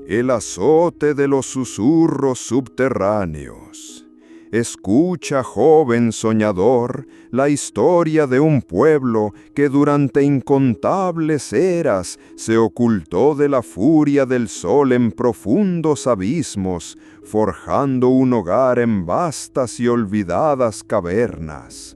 El azote de los susurros subterráneos. Escucha, joven soñador, la historia de un pueblo que durante incontables eras se ocultó de la furia del sol en profundos abismos, forjando un hogar en vastas y olvidadas cavernas.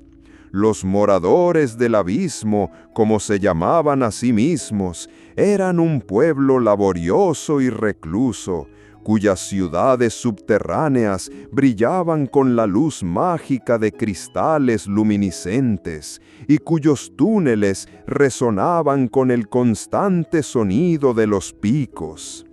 Los moradores del abismo, como se llamaban a sí mismos, eran un pueblo laborioso y recluso, cuyas ciudades subterráneas brillaban con la luz mágica de cristales luminiscentes y cuyos túneles resonaban con el constante sonido de los picos.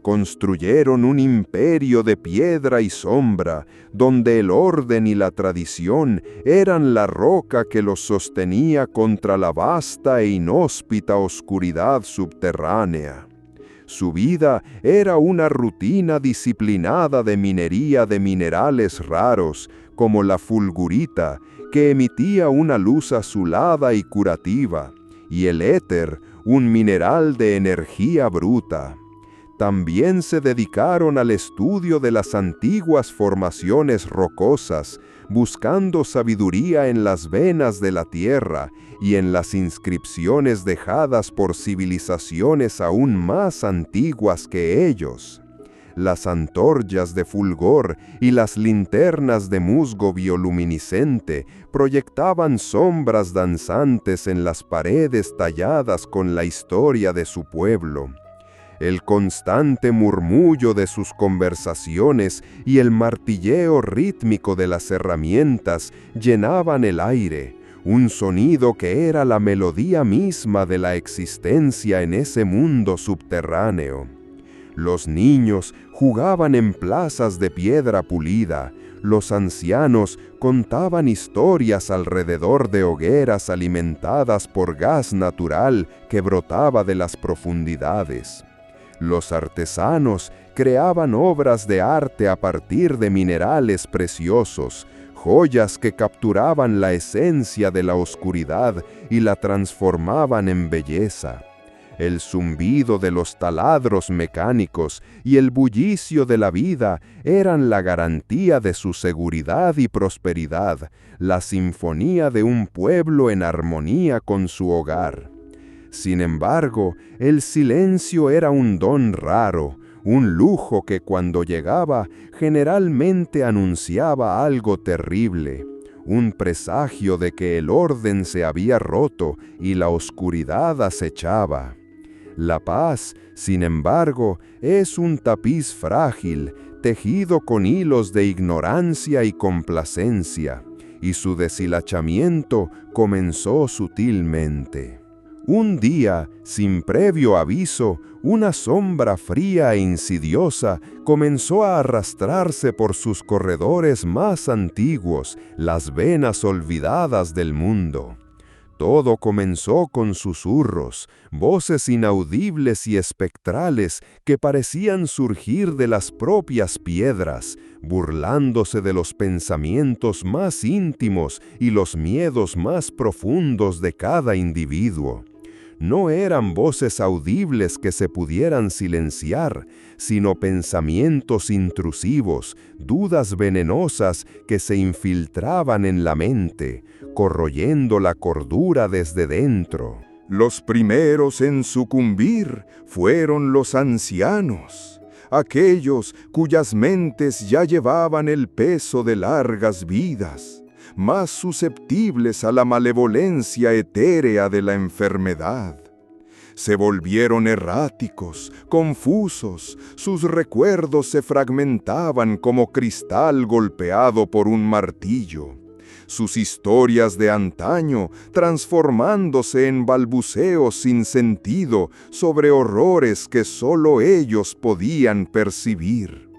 Construyeron un imperio de piedra y sombra, donde el orden y la tradición eran la roca que los sostenía contra la vasta e inhóspita oscuridad subterránea. Su vida era una rutina disciplinada de minería de minerales raros, como la fulgurita, que emitía una luz azulada y curativa, y el éter, un mineral de energía bruta. También se dedicaron al estudio de las antiguas formaciones rocosas, buscando sabiduría en las venas de la tierra y en las inscripciones dejadas por civilizaciones aún más antiguas que ellos. Las antorchas de fulgor y las linternas de musgo bioluminiscente proyectaban sombras danzantes en las paredes talladas con la historia de su pueblo. El constante murmullo de sus conversaciones y el martilleo rítmico de las herramientas llenaban el aire, un sonido que era la melodía misma de la existencia en ese mundo subterráneo. Los niños jugaban en plazas de piedra pulida, los ancianos contaban historias alrededor de hogueras alimentadas por gas natural que brotaba de las profundidades. Los artesanos creaban obras de arte a partir de minerales preciosos, joyas que capturaban la esencia de la oscuridad y la transformaban en belleza. El zumbido de los taladros mecánicos y el bullicio de la vida eran la garantía de su seguridad y prosperidad, la sinfonía de un pueblo en armonía con su hogar. Sin embargo, el silencio era un don raro, un lujo que cuando llegaba generalmente anunciaba algo terrible, un presagio de que el orden se había roto y la oscuridad acechaba. La paz, sin embargo, es un tapiz frágil, tejido con hilos de ignorancia y complacencia, y su deshilachamiento comenzó sutilmente. Un día, sin previo aviso, una sombra fría e insidiosa comenzó a arrastrarse por sus corredores más antiguos, las venas olvidadas del mundo. Todo comenzó con susurros, voces inaudibles y espectrales que parecían surgir de las propias piedras, burlándose de los pensamientos más íntimos y los miedos más profundos de cada individuo. No eran voces audibles que se pudieran silenciar, sino pensamientos intrusivos, dudas venenosas que se infiltraban en la mente, corroyendo la cordura desde dentro. Los primeros en sucumbir fueron los ancianos, aquellos cuyas mentes ya llevaban el peso de largas vidas, más susceptibles a la malevolencia etérea de la enfermedad. Se volvieron erráticos, confusos, sus recuerdos se fragmentaban como cristal golpeado por un martillo. Sus historias de antaño transformándose en balbuceos sin sentido sobre horrores que solo ellos podían percibir.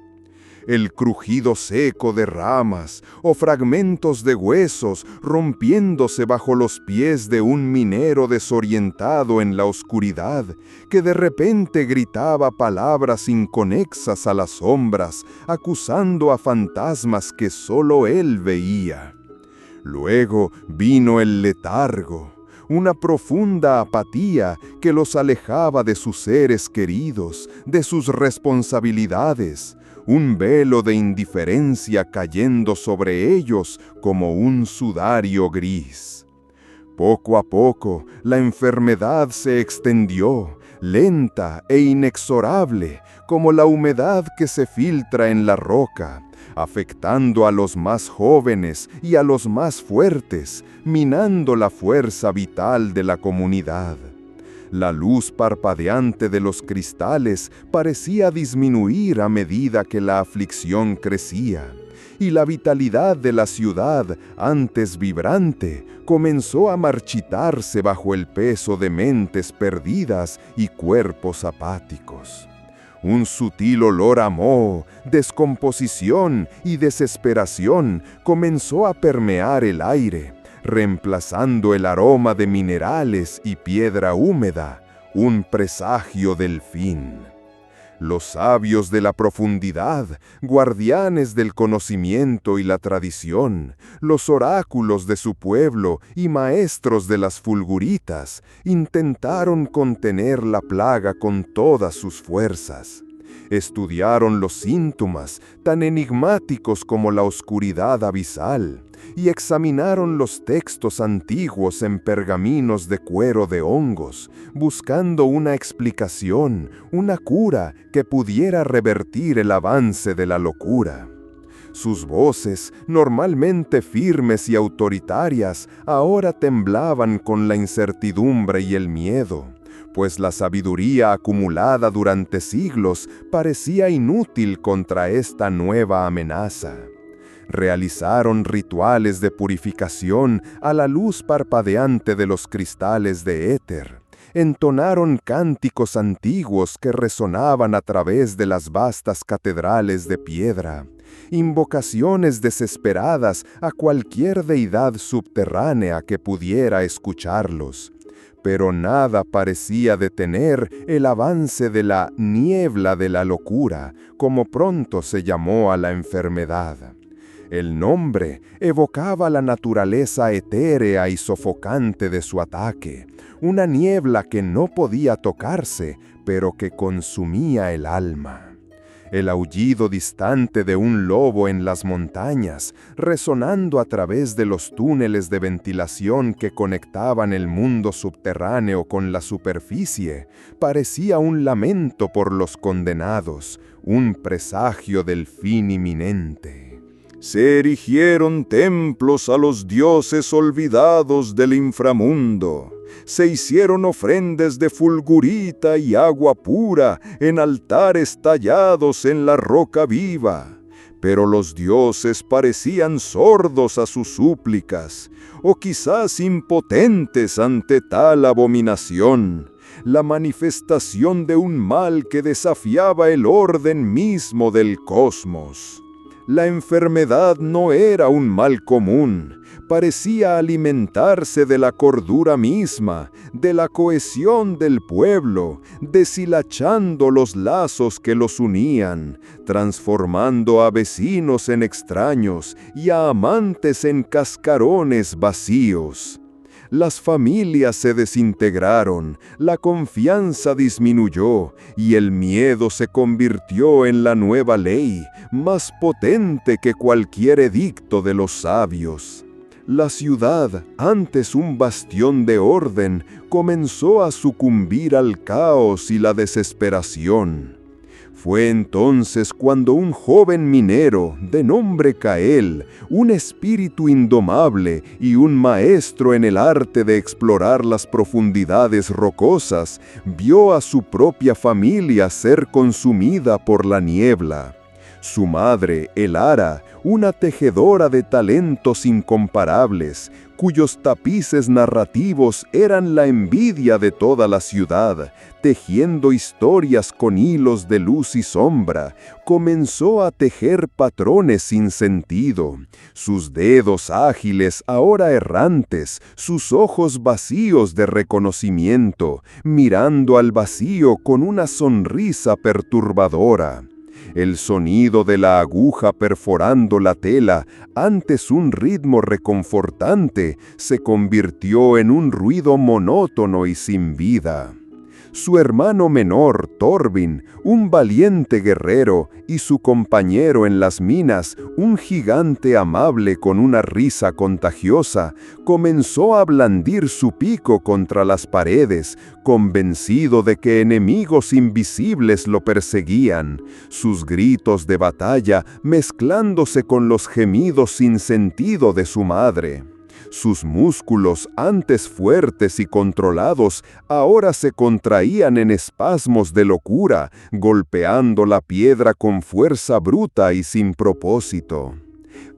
El crujido seco de ramas o fragmentos de huesos rompiéndose bajo los pies de un minero desorientado en la oscuridad, que de repente gritaba palabras inconexas a las sombras, acusando a fantasmas que solo él veía. Luego vino el letargo, una profunda apatía que los alejaba de sus seres queridos, de sus responsabilidades, un velo de indiferencia cayendo sobre ellos como un sudario gris. Poco a poco, la enfermedad se extendió, lenta e inexorable, como la humedad que se filtra en la roca, afectando a los más jóvenes y a los más fuertes, minando la fuerza vital de la comunidad. La luz parpadeante de los cristales parecía disminuir a medida que la aflicción crecía, y la vitalidad de la ciudad, antes vibrante, comenzó a marchitarse bajo el peso de mentes perdidas y cuerpos apáticos. Un sutil olor a moho, descomposición y desesperación comenzó a permear el aire, reemplazando el aroma de minerales y piedra húmeda, un presagio del fin. Los sabios de la profundidad, guardianes del conocimiento y la tradición, los oráculos de su pueblo y maestros de las fulguritas, intentaron contener la plaga con todas sus fuerzas. Estudiaron los síntomas, tan enigmáticos como la oscuridad abisal, y examinaron los textos antiguos en pergaminos de cuero de hongos, buscando una explicación, una cura que pudiera revertir el avance de la locura. Sus voces, normalmente firmes y autoritarias, ahora temblaban con la incertidumbre y el miedo, pues la sabiduría acumulada durante siglos parecía inútil contra esta nueva amenaza. Realizaron rituales de purificación a la luz parpadeante de los cristales de éter. Entonaron cánticos antiguos que resonaban a través de las vastas catedrales de piedra. Invocaciones desesperadas a cualquier deidad subterránea que pudiera escucharlos. Pero nada parecía detener el avance de la niebla de la locura, como pronto se llamó a la enfermedad. El nombre evocaba la naturaleza etérea y sofocante de su ataque, una niebla que no podía tocarse, pero que consumía el alma. El aullido distante de un lobo en las montañas, resonando a través de los túneles de ventilación que conectaban el mundo subterráneo con la superficie, parecía un lamento por los condenados, un presagio del fin inminente. Se erigieron templos a los dioses olvidados del inframundo. Se hicieron ofrendas de fulgurita y agua pura en altares tallados en la roca viva. Pero los dioses parecían sordos a sus súplicas, o quizás impotentes ante tal abominación, la manifestación de un mal que desafiaba el orden mismo del cosmos. La enfermedad no era un mal común, parecía alimentarse de la cordura misma, de la cohesión del pueblo, deshilachando los lazos que los unían, transformando a vecinos en extraños y a amantes en cascarones vacíos. Las familias se desintegraron, la confianza disminuyó y el miedo se convirtió en la nueva ley, más potente que cualquier edicto de los sabios. La ciudad, antes un bastión de orden, comenzó a sucumbir al caos y la desesperación. Fue entonces cuando un joven minero, de nombre Cael, un espíritu indomable y un maestro en el arte de explorar las profundidades rocosas, vio a su propia familia ser consumida por la niebla. Su madre, Elara, una tejedora de talentos incomparables, cuyos tapices narrativos eran la envidia de toda la ciudad, tejiendo historias con hilos de luz y sombra, comenzó a tejer patrones sin sentido. Sus dedos ágiles, ahora errantes, sus ojos vacíos de reconocimiento, mirando al vacío con una sonrisa perturbadora. El sonido de la aguja perforando la tela, antes un ritmo reconfortante, se convirtió en un ruido monótono y sin vida. Su hermano menor, Thorbin, un valiente guerrero, y su compañero en las minas, un gigante amable con una risa contagiosa, comenzó a blandir su pico contra las paredes, convencido de que enemigos invisibles lo perseguían, sus gritos de batalla mezclándose con los gemidos sin sentido de su madre. Sus músculos, antes fuertes y controlados, ahora se contraían en espasmos de locura, golpeando la piedra con fuerza bruta y sin propósito.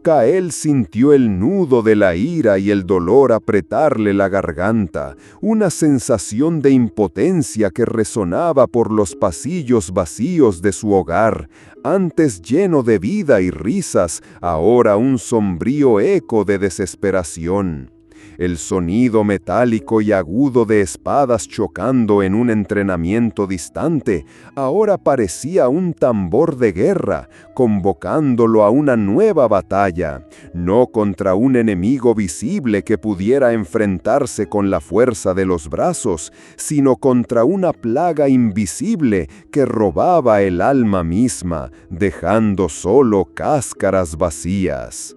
Cael sintió el nudo de la ira y el dolor apretarle la garganta, una sensación de impotencia que resonaba por los pasillos vacíos de su hogar, antes lleno de vida y risas, ahora un sombrío eco de desesperación. El sonido metálico y agudo de espadas chocando en un entrenamiento distante, ahora parecía un tambor de guerra, convocándolo a una nueva batalla, no contra un enemigo visible que pudiera enfrentarse con la fuerza de los brazos, sino contra una plaga invisible que robaba el alma misma, dejando solo cáscaras vacías.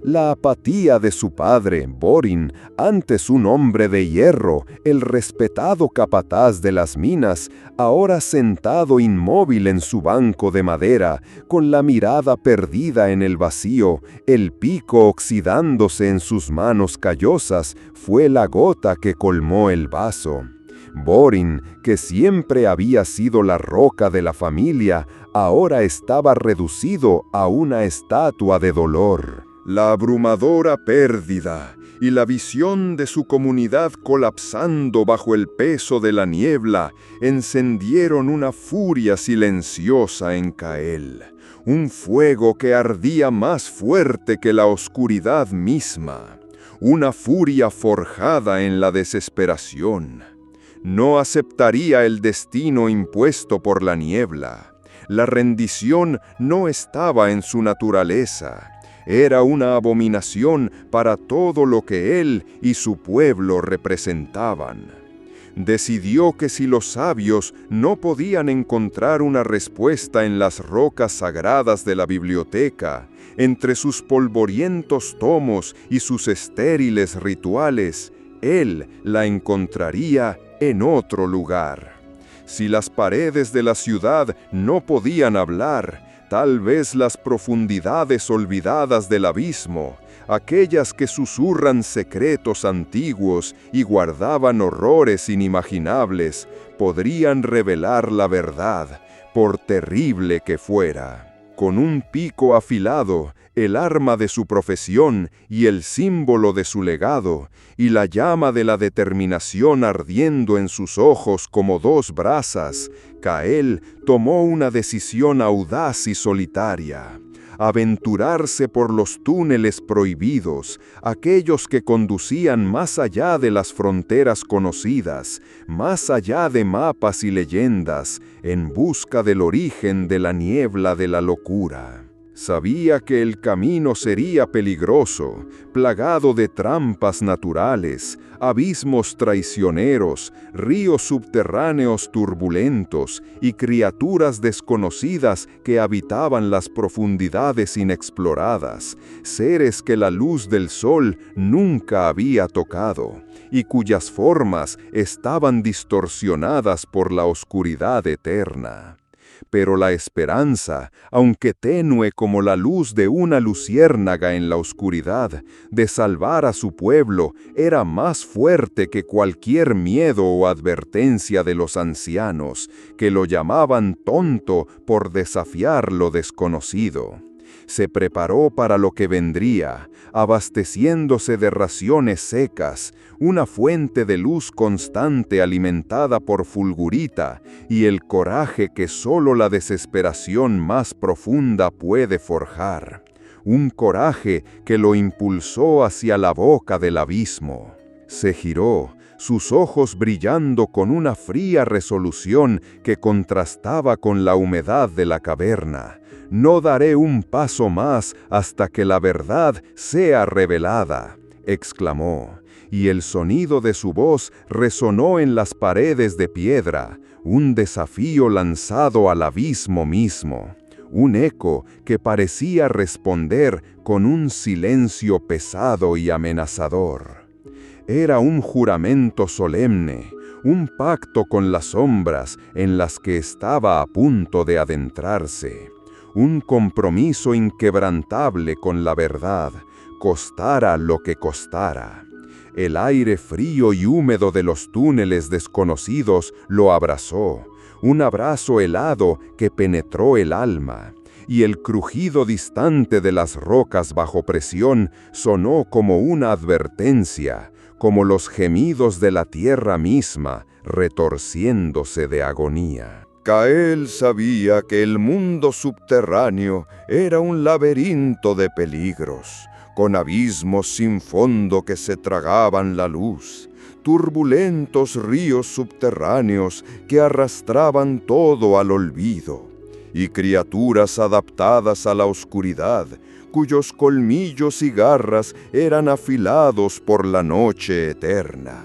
La apatía de su padre, Borin, antes un hombre de hierro, el respetado capataz de las minas, ahora sentado inmóvil en su banco de madera, con la mirada perdida en el vacío, el pico oxidándose en sus manos callosas, fue la gota que colmó el vaso. Borin, que siempre había sido la roca de la familia, ahora estaba reducido a una estatua de dolor. La abrumadora pérdida y la visión de su comunidad colapsando bajo el peso de la niebla encendieron una furia silenciosa en Cael, un fuego que ardía más fuerte que la oscuridad misma, una furia forjada en la desesperación. No aceptaría el destino impuesto por la niebla. La rendición no estaba en su naturaleza. Era una abominación para todo lo que él y su pueblo representaban. Decidió que si los sabios no podían encontrar una respuesta en las rocas sagradas de la biblioteca, entre sus polvorientos tomos y sus estériles rituales, él la encontraría en otro lugar. Si las paredes de la ciudad no podían hablar, tal vez las profundidades olvidadas del abismo, aquellas que susurran secretos antiguos y guardaban horrores inimaginables, podrían revelar la verdad, por terrible que fuera. Con un pico afilado, el arma de su profesión y el símbolo de su legado, y la llama de la determinación ardiendo en sus ojos como dos brasas, Cael tomó una decisión audaz y solitaria: aventurarse por los túneles prohibidos, aquellos que conducían más allá de las fronteras conocidas, más allá de mapas y leyendas, en busca del origen de la niebla de la locura. Sabía que el camino sería peligroso, plagado de trampas naturales, abismos traicioneros, ríos subterráneos turbulentos y criaturas desconocidas que habitaban las profundidades inexploradas, seres que la luz del sol nunca había tocado y cuyas formas estaban distorsionadas por la oscuridad eterna. Pero la esperanza, aunque tenue como la luz de una luciérnaga en la oscuridad, de salvar a su pueblo, era más fuerte que cualquier miedo o advertencia de los ancianos, que lo llamaban tonto por desafiar lo desconocido. Se preparó para lo que vendría, abasteciéndose de raciones secas, una fuente de luz constante alimentada por fulgurita y el coraje que solo la desesperación más profunda puede forjar. Un coraje que lo impulsó hacia la boca del abismo. Se giró, sus ojos brillando con una fría resolución que contrastaba con la humedad de la caverna. «No daré un paso más hasta que la verdad sea revelada», exclamó, y el sonido de su voz resonó en las paredes de piedra, un desafío lanzado al abismo mismo, un eco que parecía responder con un silencio pesado y amenazador. Era un juramento solemne, un pacto con las sombras en las que estaba a punto de adentrarse, un compromiso inquebrantable con la verdad, costara lo que costara. El aire frío y húmedo de los túneles desconocidos lo abrazó, un abrazo helado que penetró el alma, y el crujido distante de las rocas bajo presión sonó como una advertencia, como los gemidos de la tierra misma retorciéndose de agonía. Cael sabía que el mundo subterráneo era un laberinto de peligros, con abismos sin fondo que se tragaban la luz, turbulentos ríos subterráneos que arrastraban todo al olvido, y criaturas adaptadas a la oscuridad, cuyos colmillos y garras eran afilados por la noche eterna.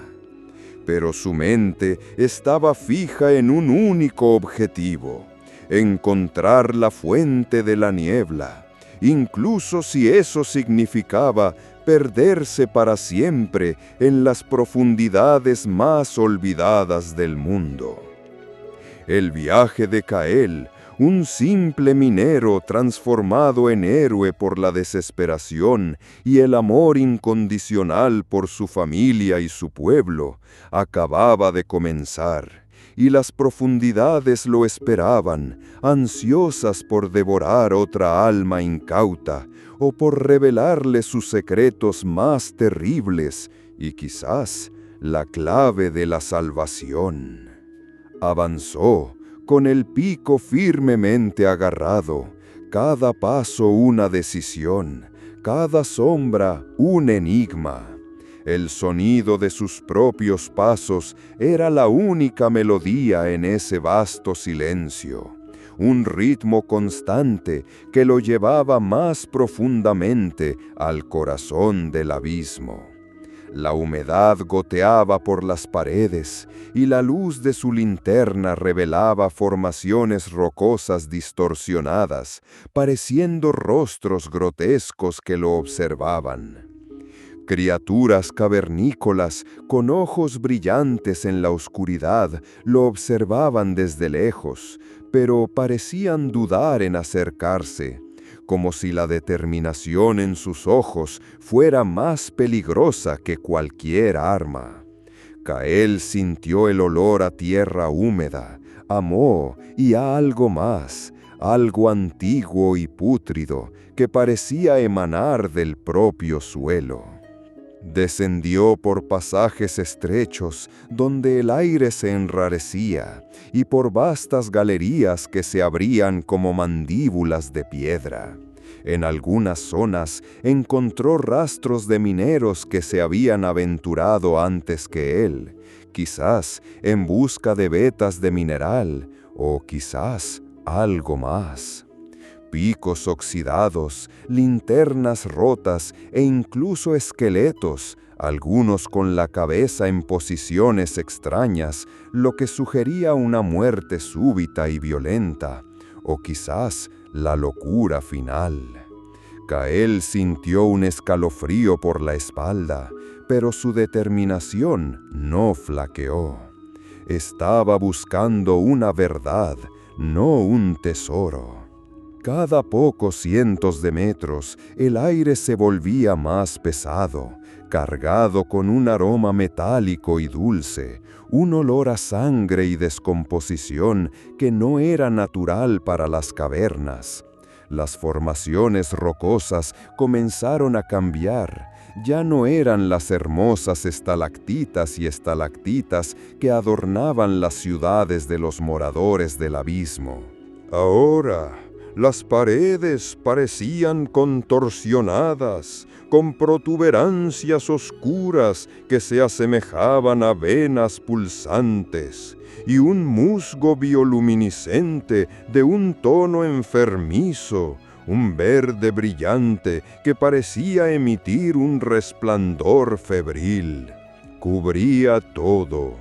Pero su mente estaba fija en un único objetivo: encontrar la fuente de la niebla, incluso si eso significaba perderse para siempre en las profundidades más olvidadas del mundo. El viaje de Cael, un simple minero transformado en héroe por la desesperación y el amor incondicional por su familia y su pueblo, acababa de comenzar, y las profundidades lo esperaban, ansiosas por devorar otra alma incauta o por revelarle sus secretos más terribles y quizás la clave de la salvación. Avanzó, con el pico firmemente agarrado, cada paso una decisión, cada sombra un enigma. El sonido de sus propios pasos era la única melodía en ese vasto silencio, un ritmo constante que lo llevaba más profundamente al corazón del abismo. La humedad goteaba por las paredes y la luz de su linterna revelaba formaciones rocosas distorsionadas, pareciendo rostros grotescos que lo observaban. Criaturas cavernícolas con ojos brillantes en la oscuridad lo observaban desde lejos, pero parecían dudar en acercarse, como si la determinación en sus ojos fuera más peligrosa que cualquier arma. Cael sintió el olor a tierra húmeda, amó y a algo más, algo antiguo y pútrido que parecía emanar del propio suelo. Descendió por pasajes estrechos donde el aire se enrarecía y por vastas galerías que se abrían como mandíbulas de piedra. En algunas zonas encontró rastros de mineros que se habían aventurado antes que él, quizás en busca de vetas de mineral o quizás algo más. Picos oxidados, linternas rotas e incluso esqueletos, algunos con la cabeza en posiciones extrañas, lo que sugería una muerte súbita y violenta, o quizás la locura final. Cael sintió un escalofrío por la espalda, pero su determinación no flaqueó. Estaba buscando una verdad, no un tesoro. Cada pocos cientos de metros, el aire se volvía más pesado, cargado con un aroma metálico y dulce, un olor a sangre y descomposición que no era natural para las cavernas. Las formaciones rocosas comenzaron a cambiar. Ya no eran las hermosas estalactitas y estalactitas que adornaban las ciudades de los moradores del abismo. Ahora, Las paredes parecían contorsionadas, con protuberancias oscuras que se asemejaban a venas pulsantes, y un musgo bioluminiscente de un tono enfermizo, un verde brillante que parecía emitir un resplandor febril. Cubría todo.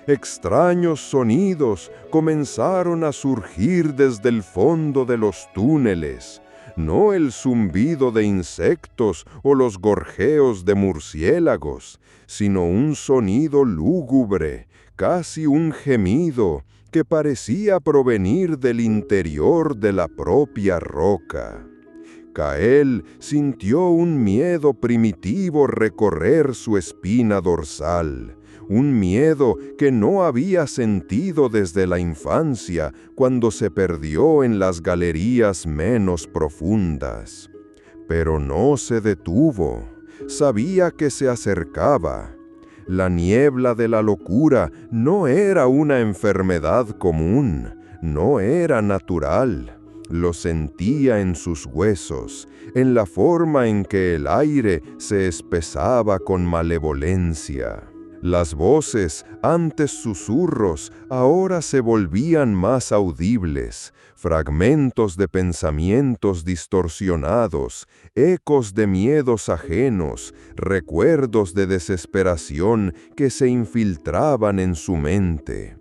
Extraños sonidos comenzaron a surgir desde el fondo de los túneles, no el zumbido de insectos o los gorjeos de murciélagos, sino un sonido lúgubre, casi un gemido, que parecía provenir del interior de la propia roca. Cael sintió un miedo primitivo recorrer su espina dorsal, un miedo que no había sentido desde la infancia cuando se perdió en las galerías menos profundas. Pero no se detuvo, sabía que se acercaba. La niebla de la locura no era una enfermedad común, no era natural. Lo sentía en sus huesos, en la forma en que el aire se espesaba con malevolencia. Las voces, antes susurros, ahora se volvían más audibles, fragmentos de pensamientos distorsionados, ecos de miedos ajenos, recuerdos de desesperación que se infiltraban en su mente.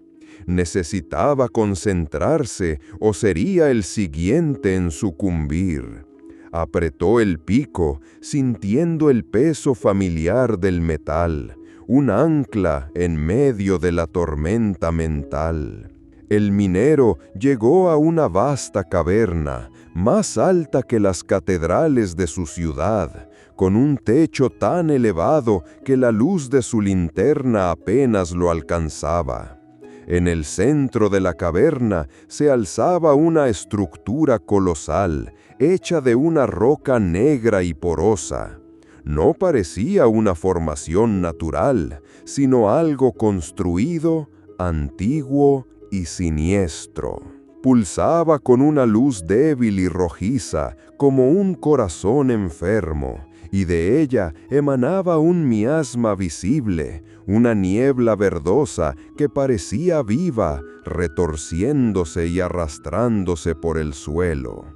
Necesitaba concentrarse o sería el siguiente en sucumbir. Apretó el pico, sintiendo el peso familiar del metal, un ancla en medio de la tormenta mental. El minero llegó a una vasta caverna, más alta que las catedrales de su ciudad, con un techo tan elevado que la luz de su linterna apenas lo alcanzaba. En el centro de la caverna se alzaba una estructura colosal, hecha de una roca negra y porosa. No parecía una formación natural, sino algo construido, antiguo y siniestro. Pulsaba con una luz débil y rojiza, como un corazón enfermo, y de ella emanaba un miasma visible, una niebla verdosa que parecía viva, retorciéndose y arrastrándose por el suelo.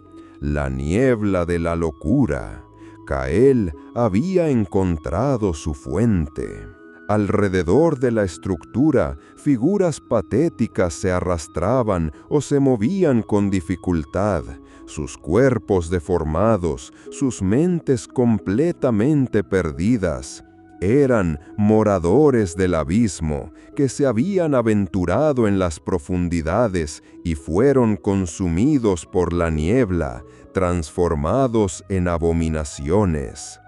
La niebla de la locura. Cael había encontrado su fuente. Alrededor de la estructura, figuras patéticas se arrastraban o se movían con dificultad, sus cuerpos deformados, sus mentes completamente perdidas. Eran moradores del abismo que se habían aventurado en las profundidades y fueron consumidos por la niebla, transformados en abominaciones.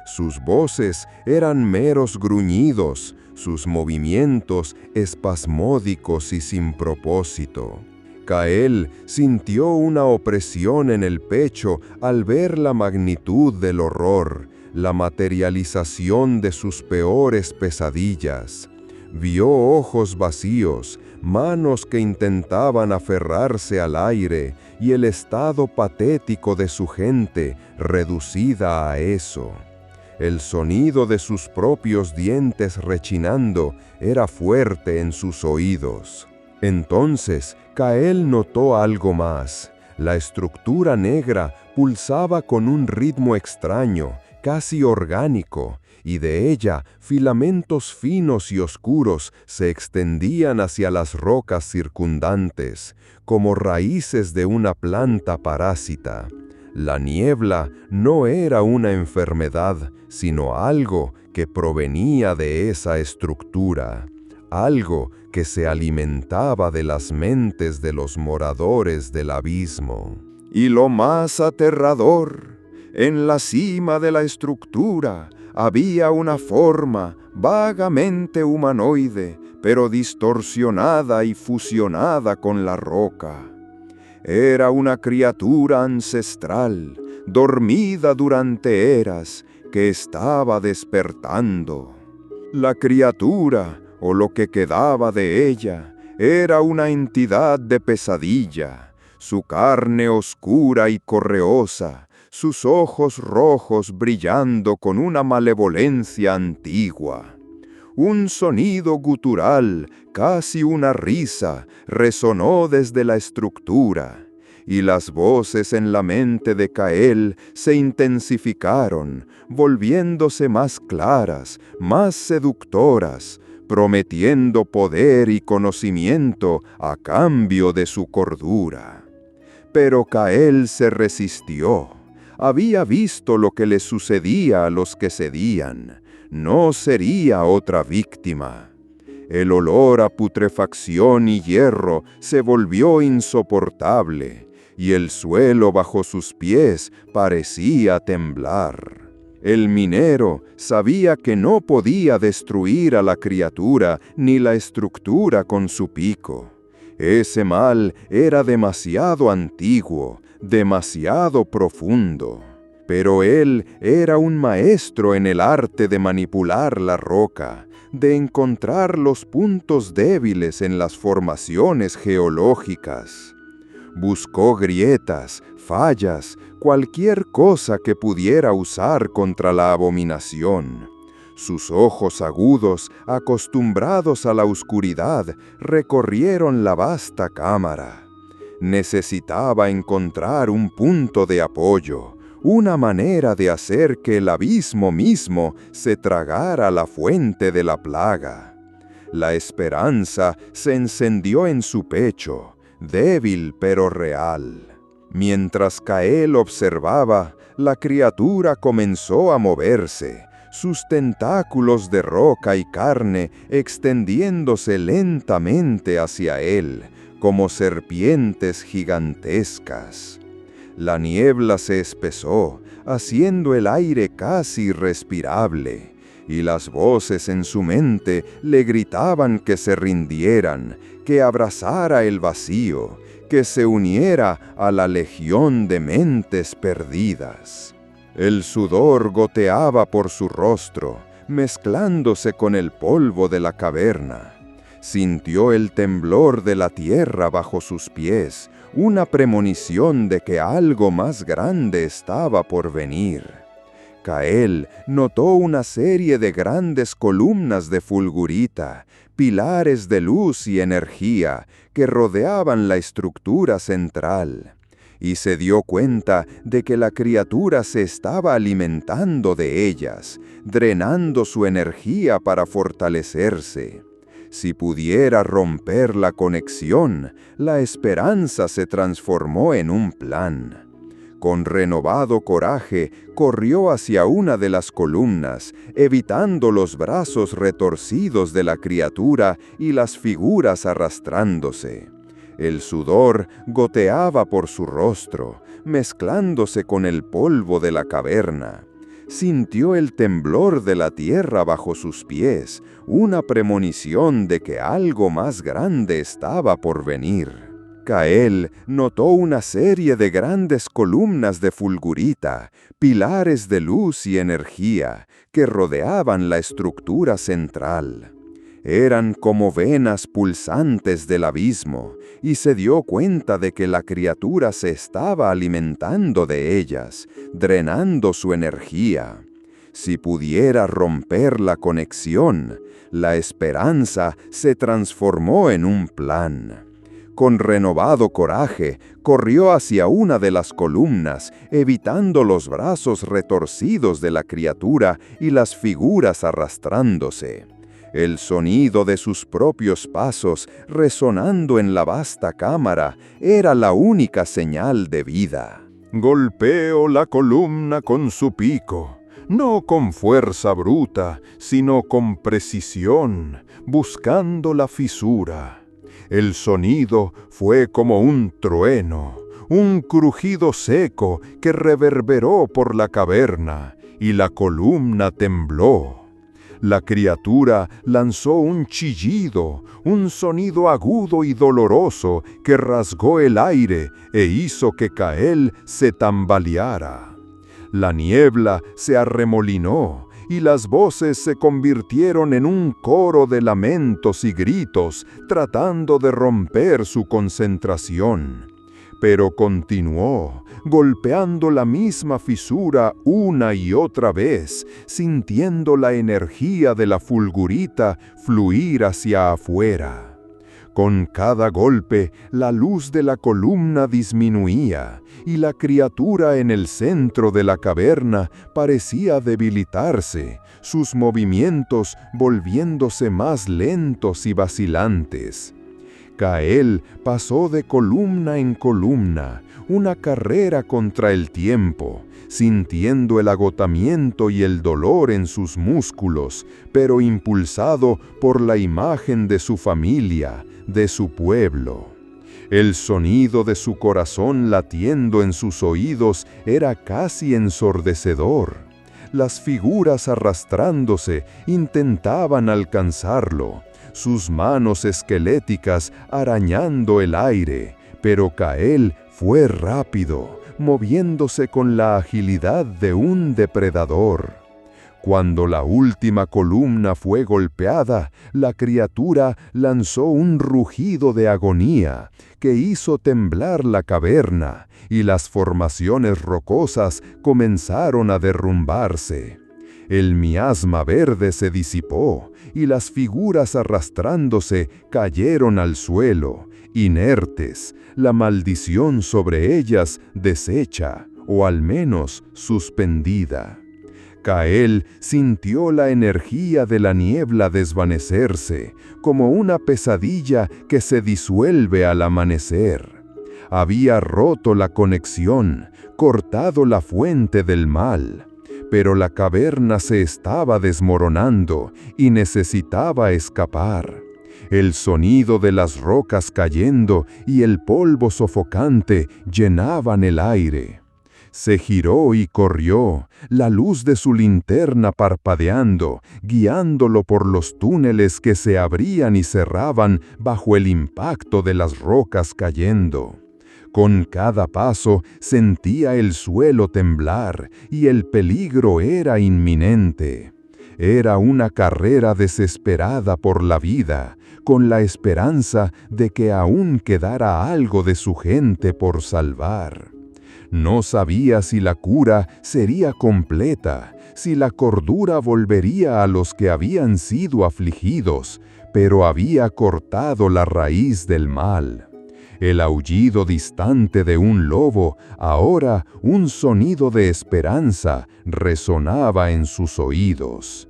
Sus voces eran meros gruñidos, sus movimientos espasmódicos y sin propósito. Cael sintió una opresión en el pecho al ver la magnitud del horror, la materialización de sus peores pesadillas. Vio ojos vacíos, manos que intentaban aferrarse al aire y el estado patético de su gente reducida a eso. El sonido de sus propios dientes rechinando era fuerte en sus oídos. Entonces, Cael notó algo más. La estructura negra pulsaba con un ritmo extraño, casi orgánico, y de ella filamentos finos y oscuros se extendían hacia las rocas circundantes, como raíces de una planta parásita. La niebla no era una enfermedad, sino algo que provenía de esa estructura, algo que se alimentaba de las mentes de los moradores del abismo. Y lo más aterrador, en la cima de la estructura había una forma vagamente humanoide, pero distorsionada y fusionada con la roca. Era una criatura ancestral, dormida durante eras, que estaba despertando. La criatura, o lo que quedaba de ella, era una entidad de pesadilla. su carne oscura y correosa, sus ojos rojos brillando con una malevolencia antigua. Un sonido gutural, casi una risa, resonó desde la estructura, y las voces en la mente de Cael se intensificaron, volviéndose más claras, más seductoras, prometiendo poder y conocimiento a cambio de su cordura. Pero Cael se resistió. Había visto lo que le sucedía a los que cedían. No sería otra víctima. El olor a putrefacción y hierro se volvió insoportable, y el suelo bajo sus pies parecía temblar. El minero sabía que no podía destruir a la criatura ni la estructura con su pico. Ese mal era demasiado antiguo, demasiado profundo. Pero él era un maestro en el arte de manipular la roca, de encontrar los puntos débiles en las formaciones geológicas. Buscó grietas, fallas, cualquier cosa que pudiera usar contra la abominación. Sus ojos agudos, acostumbrados a la oscuridad, recorrieron la vasta cámara. Necesitaba encontrar un punto de apoyo, una manera de hacer que el abismo mismo se tragara la fuente de la plaga. La esperanza se encendió en su pecho, débil pero real. Mientras Cael observaba, la criatura comenzó a moverse, sus tentáculos de roca y carne extendiéndose lentamente hacia él, como serpientes gigantescas. La niebla se espesó, haciendo el aire casi irrespirable, y las voces en su mente le gritaban que se rindieran, que abrazara el vacío, que se uniera a la legión de mentes perdidas. El sudor goteaba por su rostro, mezclándose con el polvo de la caverna. Sintió el temblor de la tierra bajo sus pies, una premonición de que algo más grande estaba por venir. Cael notó una serie de grandes columnas de fulgurita, pilares de luz y energía que rodeaban la estructura central, y se dio cuenta de que la criatura se estaba alimentando de ellas, drenando su energía para fortalecerse. Si pudiera romper la conexión, la esperanza se transformó en un plan. Con renovado coraje, corrió hacia una de las columnas, evitando los brazos retorcidos de la criatura y las figuras arrastrándose. El sudor goteaba por su rostro, mezclándose con el polvo de la caverna. Sintió el temblor de la tierra bajo sus pies, una premonición de que algo más grande estaba por venir. Cael notó una serie de grandes columnas de fulgurita, pilares de luz y energía, que rodeaban la estructura central. Eran como venas pulsantes del abismo, y se dio cuenta de que la criatura se estaba alimentando de ellas, drenando su energía. Si pudiera romper la conexión, la esperanza se transformó en un plan. Con renovado coraje, corrió hacia una de las columnas, evitando los brazos retorcidos de la criatura y las figuras arrastrándose. El sonido de sus propios pasos, resonando en la vasta cámara, era la única señal de vida. Golpeó la columna con su pico, no con fuerza bruta, sino con precisión, buscando la fisura. El sonido fue como un trueno, un crujido seco que reverberó por la caverna, y la columna tembló. La criatura lanzó un chillido, un sonido agudo y doloroso que rasgó el aire e hizo que Cael se tambaleara. La niebla se arremolinó y las voces se convirtieron en un coro de lamentos y gritos, tratando de romper su concentración. pero continuó, golpeando la misma fisura una y otra vez, sintiendo la energía de la fulgurita fluir hacia afuera. Con cada golpe, la luz de la columna disminuía, y la criatura en el centro de la caverna parecía debilitarse, sus movimientos volviéndose más lentos y vacilantes. Cael pasó de columna en columna, una carrera contra el tiempo, sintiendo el agotamiento y el dolor en sus músculos, pero impulsado por la imagen de su familia, de su pueblo. El sonido de su corazón latiendo en sus oídos era casi ensordecedor. Las figuras arrastrándose intentaban alcanzarlo, sus manos esqueléticas arañando el aire, pero Cael fue rápido, moviéndose con la agilidad de un depredador. Cuando la última columna fue golpeada, la criatura lanzó un rugido de agonía que hizo temblar la caverna, y las formaciones rocosas comenzaron a derrumbarse. El miasma verde se disipó, y las figuras arrastrándose cayeron al suelo, inertes, la maldición sobre ellas deshecha, o al menos suspendida. Cael sintió la energía de la niebla desvanecerse, como una pesadilla que se disuelve al amanecer. Había roto la conexión, cortado la fuente del mal, pero la caverna se estaba desmoronando y necesitaba escapar. El sonido de las rocas cayendo y el polvo sofocante llenaban el aire. Se giró y corrió, la luz de su linterna parpadeando, guiándolo por los túneles que se abrían y cerraban bajo el impacto de las rocas cayendo. Con cada paso sentía el suelo temblar y el peligro era inminente. Era una carrera desesperada por la vida, con la esperanza de que aún quedara algo de su gente por salvar. No sabía si la cura sería completa, si la cordura volvería a los que habían sido afligidos, pero había cortado la raíz del mal. El aullido distante de un lobo, ahora un sonido de esperanza, resonaba en sus oídos.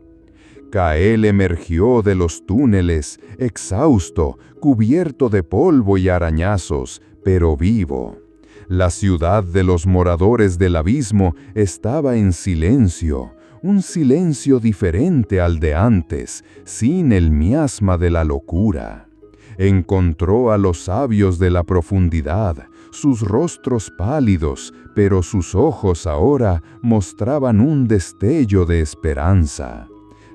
Cael emergió de los túneles, exhausto, cubierto de polvo y arañazos, pero vivo. La ciudad de los moradores del abismo estaba en silencio, un silencio diferente al de antes, sin el miasma de la locura. Encontró a los sabios de la profundidad, sus rostros pálidos, pero sus ojos ahora mostraban un destello de esperanza.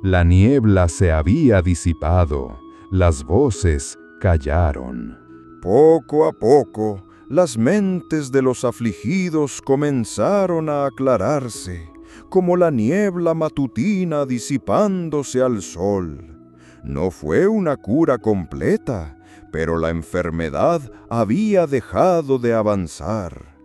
La niebla se había disipado, las voces callaron. Poco a poco, las mentes de los afligidos comenzaron a aclararse, como la niebla matutina disipándose al sol. No fue una cura completa, pero la enfermedad había dejado de avanzar.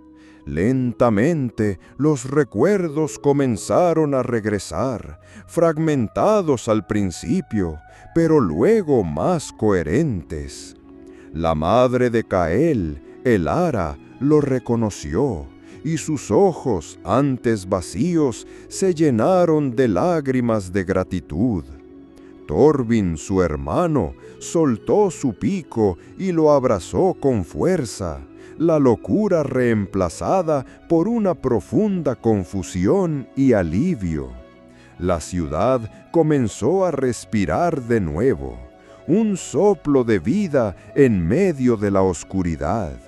Lentamente, los recuerdos comenzaron a regresar, fragmentados al principio, pero luego más coherentes. La madre de Cael, Elara, lo reconoció, y sus ojos, antes vacíos, se llenaron de lágrimas de gratitud. Torvin, su hermano, soltó su pico y lo abrazó con fuerza, la locura reemplazada por una profunda confusión y alivio. La ciudad comenzó a respirar de nuevo, un soplo de vida en medio de la oscuridad.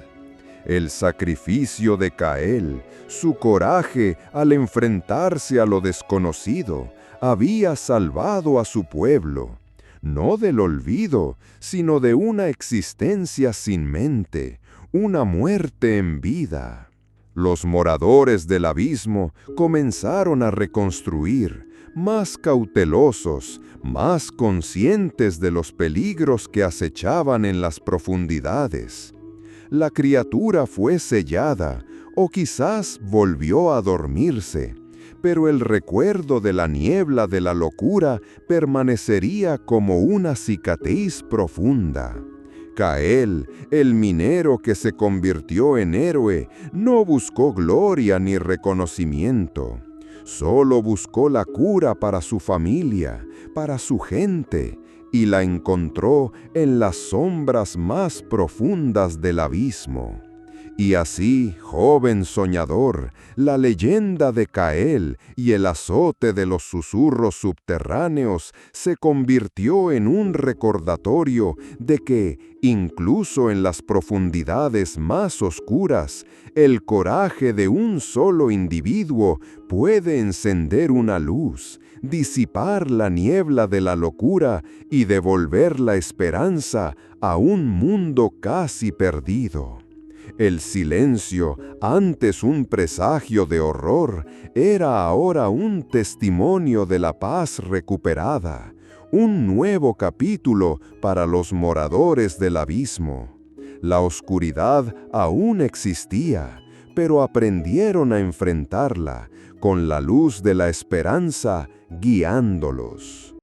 El sacrificio de Cael, su coraje al enfrentarse a lo desconocido, había salvado a su pueblo, no del olvido, sino de una existencia sin mente, una muerte en vida. Los moradores del abismo comenzaron a reconstruir, más cautelosos, más conscientes de los peligros que acechaban en las profundidades. La criatura fue sellada, o quizás volvió a dormirse, pero el recuerdo de la niebla de la locura permanecería como una cicatriz profunda. Cael, el minero que se convirtió en héroe, no buscó gloria ni reconocimiento. Solo buscó la cura para su familia, para su gente, y la encontró en las sombras más profundas del abismo. Y así, joven soñador, la leyenda de Cael y el azote de los susurros subterráneos se convirtió en un recordatorio de que, incluso en las profundidades más oscuras, el coraje de un solo individuo puede encender una luz, disipar la niebla de la locura y devolver la esperanza a un mundo casi perdido. El silencio, antes un presagio de horror, era ahora un testimonio de la paz recuperada, un nuevo capítulo para los moradores del abismo. La oscuridad aún existía, pero aprendieron a enfrentarla, con la luz de la esperanza guiándolos.